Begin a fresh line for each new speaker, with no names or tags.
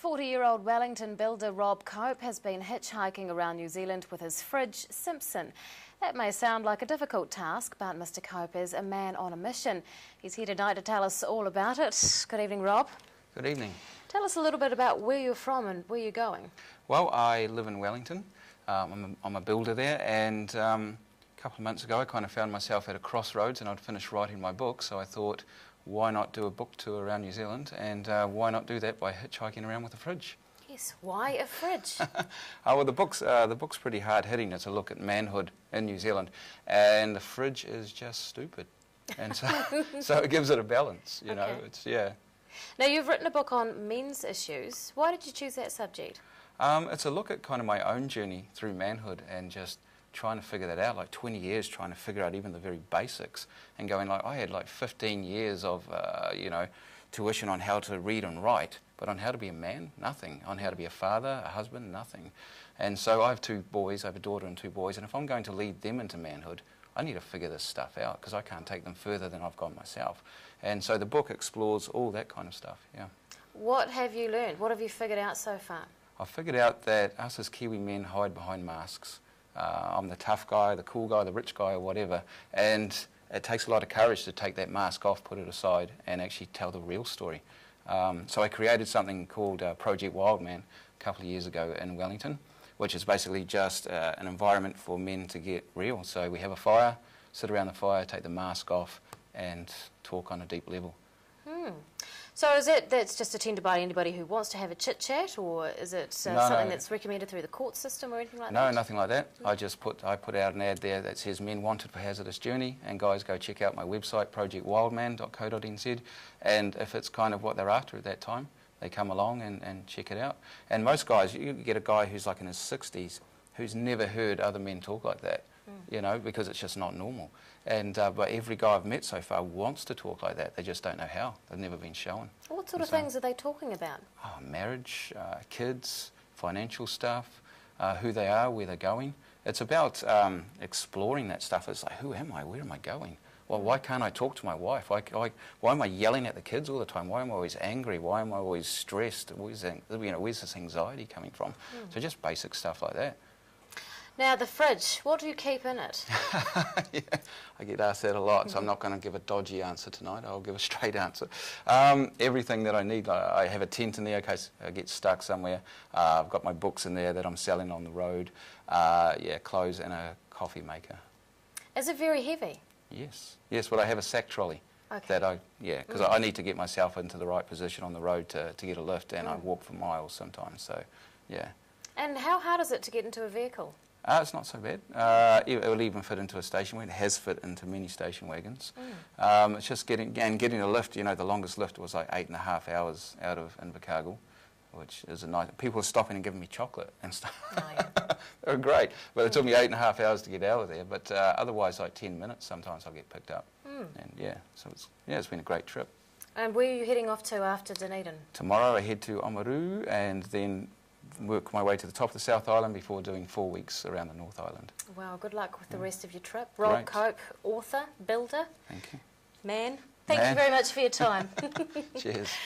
40-year-old Wellington builder Rob Cope has been hitchhiking around New Zealand with his fridge, Simpson. That may sound like a difficult task, but Mr Cope is a man on a mission. He's here tonight to tell us all about it. Good evening, Rob.
Good evening.
Tell us a little bit about where you're from and where you're going.
Well, I live in Wellington. I'm a builder there, and a couple of months ago I kind of found myself at a crossroads and I'd finished writing my book, so I thought, why not do a book tour around New Zealand, and why not do that by hitchhiking around with a fridge?
Yes, why a fridge?
Well, the book's pretty hard-hitting. It's a look at manhood in New Zealand, and the fridge is just stupid, and so it gives it a balance, you know. It's, yeah.
Now, you've written a book on men's issues. Why did you choose that subject?
It's a look at kind of my own journey through manhood and just trying to figure that out, like 20 years trying to figure out even the very basics, and going like, I had like 15 years of, you know, tuition on how to read and write, but on how to be a man, nothing. On how to be a father, a husband, nothing. And so I have two boys, I have a daughter and two boys, and if I'm going to lead them into manhood, I need to figure this stuff out because I can't take them further than I've gone myself. And so the book explores all that kind of stuff, yeah. What
have you learned? What have you figured out so far?
I've figured out that us as Kiwi men hide behind masks. I'm the tough guy, the cool guy, the rich guy, or whatever, and it takes a lot of courage to take that mask off, put it aside, and actually tell the real story. So I created something called Project Wildman a couple of years ago in Wellington, which is basically just an environment for men to get real. So we have a fire, sit around the fire, take the mask off, and talk on a deep level.
So is it that's just attended by anybody who wants to have a chit-chat, or is it something that's recommended through the court system or anything like that?
No, nothing like that. I put out an ad there that says men wanted for hazardous journey, and guys, go check out my website, projectwildman.co.nz, and if it's kind of what they're after at that time, they come along and check it out. And most guys, you get a guy who's like in his 60s who's never heard other men talk like that, you know, because it's just not normal. And but every guy I've met so far wants to talk like that. They just don't know how. They've never been shown.
What sort of things are they talking about?
Oh, marriage, kids, financial stuff, who they are, where they're going. It's about exploring that stuff. It's like, who am I? Where am I going? Well, why can't I talk to my wife? Why am I yelling at the kids all the time? Why am I always angry? Why am I always stressed? Where's this anxiety coming from? So just basic stuff like that.
Now, the fridge, what do you keep in it?
Yeah, I get asked that a lot, so I'm not going to give a dodgy answer tonight. I'll give a straight answer. Everything that I need. I have a tent in there in case I get stuck somewhere. I've got my books in there that I'm selling on the road. Yeah, clothes and a coffee maker.
Is it very heavy?
Yes. Yes, well, I have a sack trolley.
Okay.
Because I need to get myself into the right position on the road to get a lift, and I walk for miles sometimes, so, yeah.
And how hard is it to get into a vehicle?
It's not so bad. It will even fit into a station wagon. It has fit into many station wagons. It's just getting a lift. You know, the longest lift was like 8.5 hours out of Invercargill, which is a nice. People were stopping and giving me chocolate and stuff.
Oh, yeah.
They were great, but it took me 8.5 hours to get out of there. But otherwise, like 10 minutes, sometimes I'll get picked up. And yeah, so it's been a great trip.
And where are you heading off to after Dunedin?
Tomorrow I head to Oamaru and then work my way to the top of the South Island before doing 4 weeks around the North Island.
Well, good luck with the rest of your trip. Rob Cope, author, builder.
Thank you.
Man, thank you very much for your time.
Cheers.